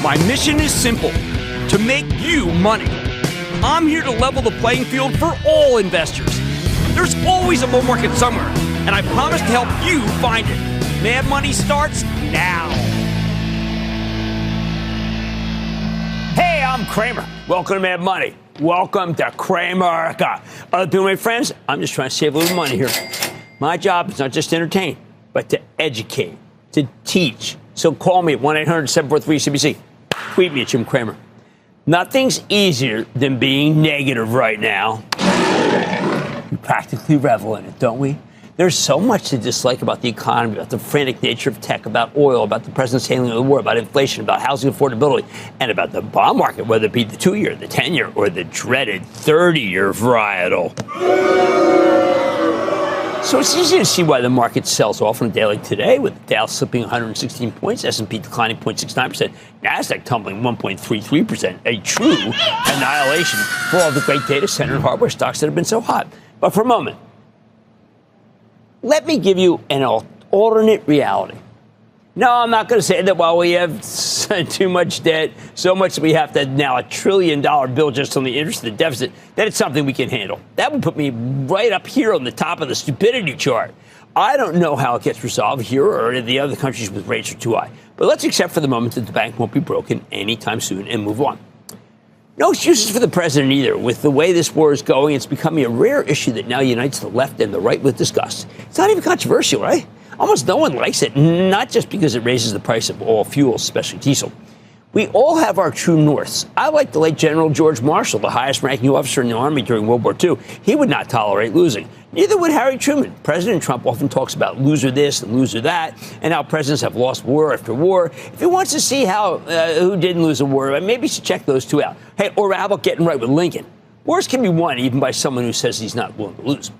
My mission is simple, to make you money. I'm here to level the playing field for all investors. There's always a bull market somewhere, and I promise to help you find it. Mad Money starts now. Hey, I'm Cramer. Welcome to Mad Money. Welcome to Cramerica. Other people, my friends, I'm just trying to save a little money here. My job is not just to entertain, but to educate, to teach. So call me at 1-800-743-CNBC. Tweet me at Jim Cramer. Nothing's easier than being negative right now. We practically revel in it, don't we? There's so much to dislike about the economy, about the frantic nature of tech, about oil, about the president's handling of the war, about inflation, about housing affordability, and about the bond market, whether it be the 2-year, the 10-year, or the dreaded 30-year varietal. So it's easy to see why the market sells off on a day like today, with the Dow slipping 116 points, S&P declining 0.69%, NASDAQ tumbling 1.33%, a true annihilation for all the great data center and hardware stocks that have been so hot. But for a moment, let me give you an alternate reality. No, I'm not going to say that while we have too much debt, so much that we have to now $1 trillion bill just on the interest of the deficit, that it's something we can handle. That would put me right up here on the top of the stupidity chart. I don't know how it gets resolved here or in the other countries with rates are too high. But let's accept for the moment that the bank won't be broken anytime soon and move on. No excuses for the president either. With the way this war is going, it's becoming a rare issue that now unites the left and the right with disgust. It's not even controversial, right? Almost no one likes it, not just because it raises the price of all fuels, especially diesel. We all have our true norths. I like the late General George Marshall, the highest-ranking officer in the Army during World War II. He would not tolerate losing. Neither would Harry Truman. President Trump often talks about loser this and loser that, and how presidents have lost war after war. If he wants to see how who didn't lose a war, maybe he should check those two out. Hey, or how about getting right with Lincoln? Wars can be won even by someone who says he's not willing to lose.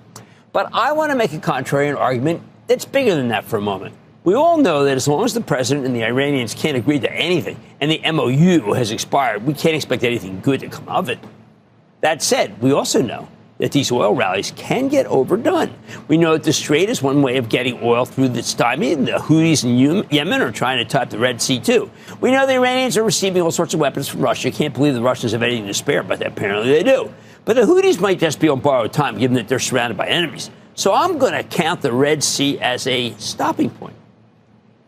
But I want to make a contrarian argument that's bigger than that for a moment. We all know that as long as the president and the Iranians can't agree to anything and the MOU has expired, we can't expect anything good to come of it. That said, we also know that these oil rallies can get overdone. We know that the Strait is one way of getting oil through the stymie, and the Houthis in Yemen are trying to tap the Red Sea, too. We know the Iranians are receiving all sorts of weapons from Russia. Can't believe the Russians have anything to spare, but apparently they do. But the Houthis might just be on borrowed time, given that they're surrounded by enemies. So I'm going to count the Red Sea as a stopping point.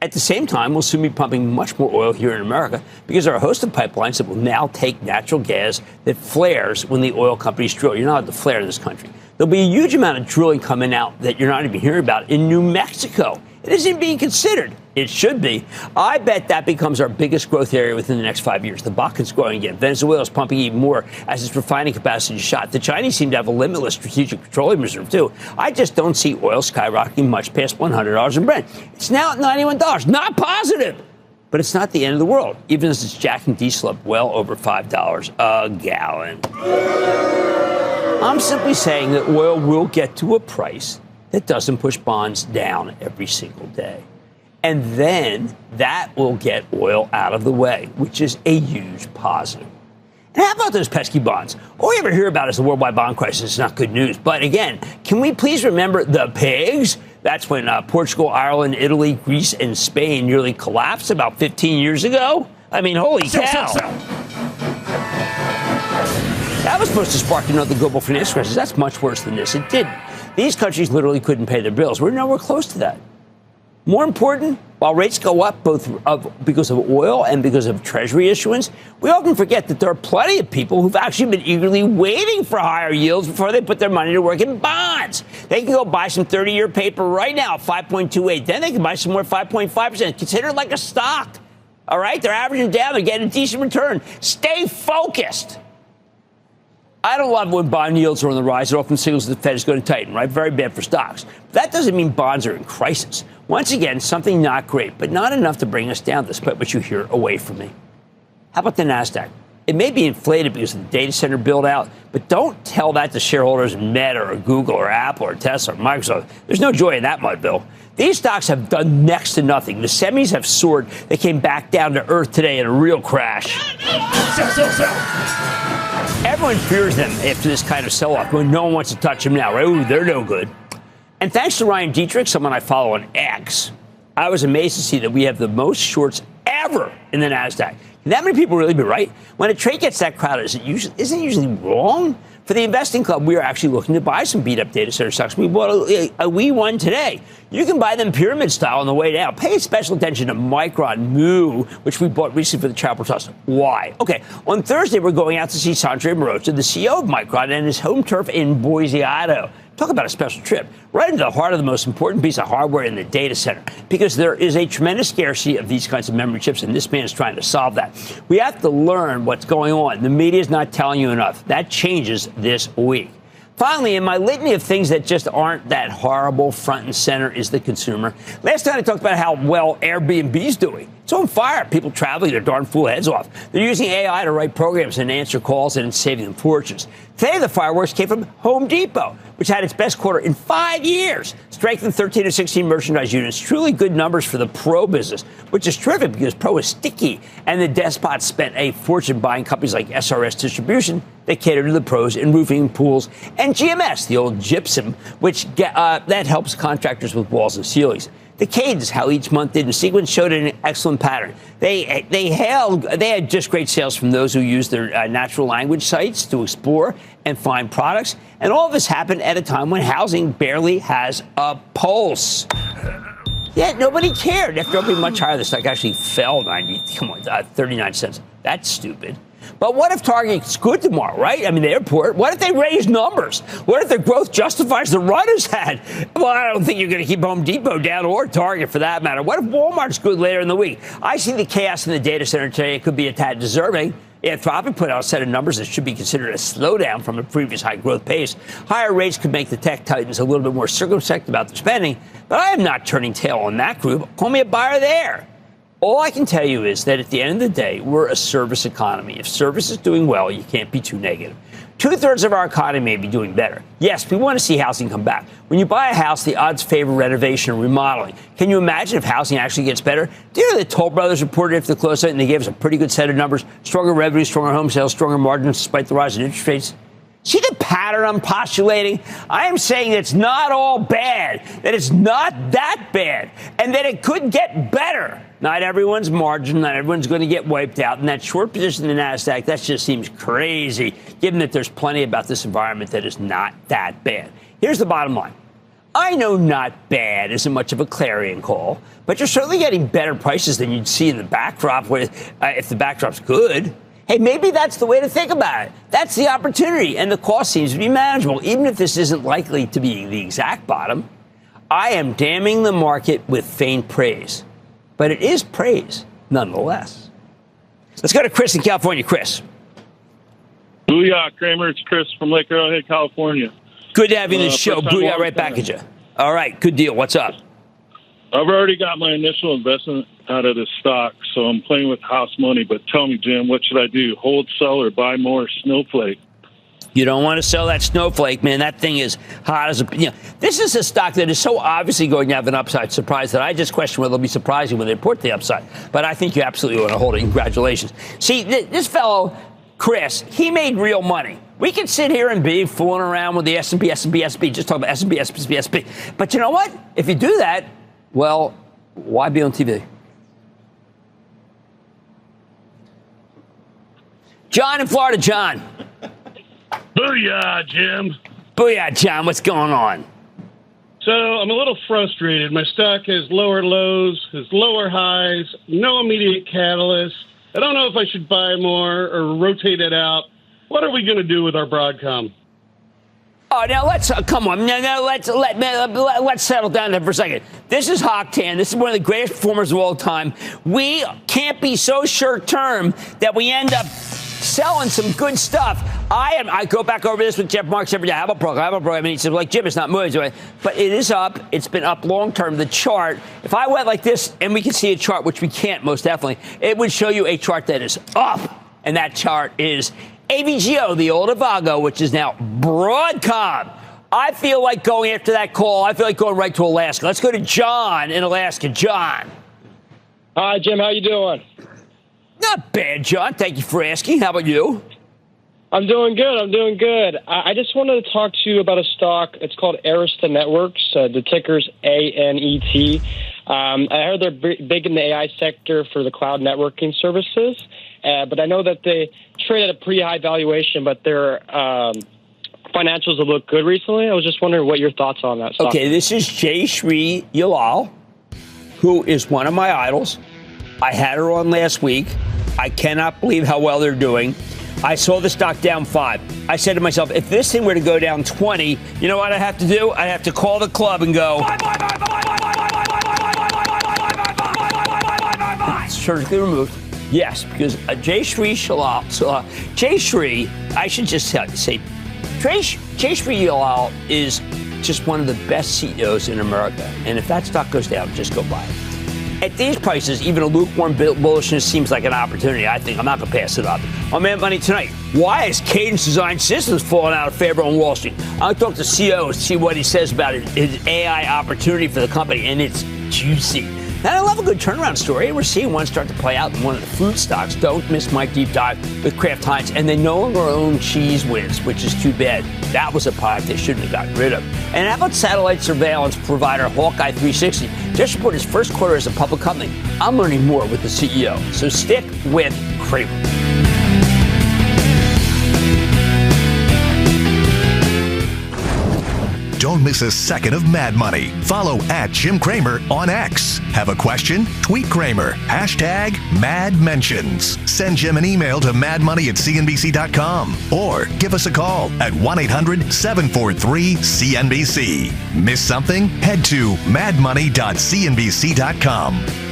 At the same time, we'll soon be pumping much more oil here in America because there are a host of pipelines that will now take natural gas that flares when the oil companies drill. You're not allowed to flare in this country. There'll be a huge amount of drilling coming out that you're not even hearing about in New Mexico. It isn't being considered. It should be. I bet that becomes our biggest growth area within the next 5 years. The Bakken's growing again. Venezuela is pumping even more as its refining capacity is shot. The Chinese seem to have a limitless strategic petroleum reserve, too. I just don't see oil skyrocketing much past $100 in Brent. It's now at $91. Not positive. But it's not the end of the world, even as it's jacking diesel up well over $5 a gallon. I'm simply saying that oil will get to a price that doesn't push bonds down every single day. And then that will get oil out of the way, which is a huge positive. And how about those pesky bonds? All we ever hear about is the worldwide bond crisis. It's not good news. But again, can we please remember the pigs? That's when Portugal, Ireland, Italy, Greece, and Spain nearly collapsed about 15 years ago. I mean, holy cow. That was supposed to spark another global financial crisis. That's much worse than this. It didn't. These countries literally couldn't pay their bills. We're nowhere close to that. More important, while rates go up both because of oil and because of Treasury issuance, we often forget that there are plenty of people who've actually been eagerly waiting for higher yields before they put their money to work in bonds. They can go buy some 30-year paper right now at 5.28. Then they can buy some more 5.5%. Consider it like a stock. All right? They're averaging down. They're getting a decent return. Stay focused. I don't love when bond yields are on the rise. It often signals the Fed is going to tighten, right? Very bad for stocks. But that doesn't mean bonds are in crisis. Once again, something not great, but not enough to bring us down, despite what you hear away from me. How about the NASDAQ? It may be inflated because of the data center build-out, but don't tell that to shareholders in Meta or Google or Apple or Tesla or Microsoft. There's no joy in that, mud, Bill. These stocks have done next to nothing. The semis have soared. They came back down to earth today in a real crash. Everyone fears them after this kind of sell-off, when no one wants to touch them now, right? Ooh, they're no good. And thanks to Ryan Dietrich, someone I follow on X, I was amazed to see that we have the most shorts ever ever in the NASDAQ. Can that many people really be right? When a trade gets that crowded, isn't it usually wrong? For the investing club, we are actually looking to buy some beat-up data center stocks. We bought a wee one today. You can buy them pyramid style on the way down. Pay special attention to Micron Moo, which we bought recently for the Travel Trust. Why? Okay, on Thursday, we're going out to see Sanjay Mehrotra, the CEO of Micron, and his home turf in Boise, Idaho. Talk about a special trip. Right into the heart of the most important piece of hardware in the data center, because there is a tremendous scarcity of these kinds of memory chips, and this man is trying to solve that. We have to learn what's going on. The media is not telling you enough. That changes this week. Finally, in my litany of things that just aren't that horrible, front and center is the consumer. Last time I talked about how well Airbnb's doing. It's on fire. People traveling their darn fool heads off. They're using AI to write programs and answer calls, and it's saving them fortunes. Today, the fireworks came from Home Depot, which had its best quarter in 5 years. Strengthened 13 of 16 merchandise units. Truly good numbers for the pro business, which is terrific because pro is sticky. And the despots spent a fortune buying companies like SRS Distribution that cater to the pros in roofing, pools, and GMS, the old gypsum, which that helps contractors with walls and ceilings. The cadence, how each month did in sequence, showed an excellent pattern. They had just great sales from those who used their natural language sites to explore and find products. And all of this happened at a time when housing barely has a pulse. Yet nobody cared. After opening much higher, the stock actually fell 39 cents. That's stupid. But what if Target's good tomorrow, right? I mean, the airport. What if they raise numbers? What if their growth justifies the run it's had? Well, I don't think you're going to keep Home Depot down or Target for that matter. What if Walmart's good later in the week? I see the chaos in the data center today. It could be a tad deserving. Anthropic put out a set of numbers that should be considered a slowdown from a previous high growth pace. Higher rates could make the tech titans a little bit more circumspect about their spending, but I am not turning tail on that group. Call me a buyer there. All I can tell you is that at the end of the day, we're a service economy. If service is doing well, you can't be too negative. 2/3 of our economy may be doing better. Yes, we want to see housing come back. When you buy a house, the odds favor renovation and remodeling. Can you imagine if housing actually gets better? Do you know that Toll Brothers reported after the close out and they gave us a pretty good set of numbers? Stronger revenue, stronger home sales, stronger margins despite the rise in interest rates. See the pattern I'm postulating? I am saying it's not all bad, that it's not that bad, and that it could get better. Not everyone's margin, not everyone's going to get wiped out. And that short position in the NASDAQ, that just seems crazy, given that there's plenty about this environment that is not that bad. Here's the bottom line. I know not bad isn't much of a clarion call, but you're certainly getting better prices than you'd see in the backdrop if the backdrop's good. Hey, maybe that's the way to think about it. That's the opportunity, and the cost seems to be manageable, even if this isn't likely to be the exact bottom. I am damning the market with faint praise, but it is praise nonetheless. Let's go to Chris in California. Chris. Booyah, Cramer. It's Chris from Lake Arrowhead, California. Good to have you in the show. Booyah, right back at you. All right, good deal. What's up? I've already got my initial investment out of this stock, so I'm playing with house money. But tell me, Jim, what should I do? Hold, sell, or buy more Snowflake? You don't want to sell that Snowflake, man. That thing is hot as a... this is a stock that is so obviously going to have an upside surprise that I just question whether it'll be surprising when they report the upside. But I think you absolutely want to hold it. Congratulations. See, this fellow, Chris, he made real money. We can sit here and be fooling around with the S&P, just talk about S&P, S&P. But you know what? If you do that, well, why be on TV? John in Florida. John. Booyah, Jim. Booyah, John. What's going on? So I'm a little frustrated. My stock has lower lows, has lower highs, no immediate catalyst. I don't know if I should buy more or rotate it out. What are we going to do with our Broadcom? Oh, now let's come on. Now let's settle down there for a second. This is Hawk-Tan. This is one of the greatest performers of all time. We can't be so short-term that we end up selling some good stuff. I go back over this with Jeff Marks every day. I have a program. I mean, he said, like, Jim, it's not moving. But it is up. It's been up long-term. The chart, if I went like this and we can see a chart, which we can't most definitely, it would show you a chart that is up. And that chart is AVGO, the old Avago, which is now Broadcom. I feel like going after that call. I feel like going right to Alaska. Let's go to John in Alaska. John. Hi, Jim. How you doing? Not bad, John. Thank you for asking. How about you? I'm doing good. I just wanted to talk to you about a stock. It's called Arista Networks. The ticker's ANET. I heard they're big in the AI sector for the cloud networking services, but I know that they trade at a pretty high valuation, but their financials have looked good recently. I was just wondering what your thoughts on that stock. Okay, this is Jay Shri Yalal, who is one of my idols. I had her on last week. I cannot believe how well they're doing. I saw the stock down 5. I said to myself, if this thing were to go down 20, you know what I have to do? I have to call the club and go, surgically removed. Yes, because Jay Shri Yalal, Jay Shri, I should just say, Jay Shri Yalal is just one of the best CEOs in America. And if that stock goes down, just go buy it. At these prices, even a lukewarm bullishness seems like an opportunity. I think I'm not going to pass it up. On Mad Money tonight, why is Cadence Design Systems falling out of favor on Wall Street? I'll talk to CEO, see what he says about it, his AI opportunity for the company, and it's juicy. And I love a good turnaround story. We're seeing one start to play out in one of the food stocks. Don't miss my deep dive with Kraft Heinz. And they no longer own Cheese Whiz, which is too bad. That was a product they shouldn't have gotten rid of. And how about satellite surveillance provider Hawkeye 360? Just reported his first quarter as a public company. I'm learning more with the CEO. So stick with Cramer. Don't miss a second of Mad Money. Follow @Jim Cramer on X. Have a question? Tweet Cramer. #MadMentions. Send Jim an email to madmoney@cnbc.com or give us a call at 1-800-743-CNBC. Miss something? Head to madmoney.cnbc.com.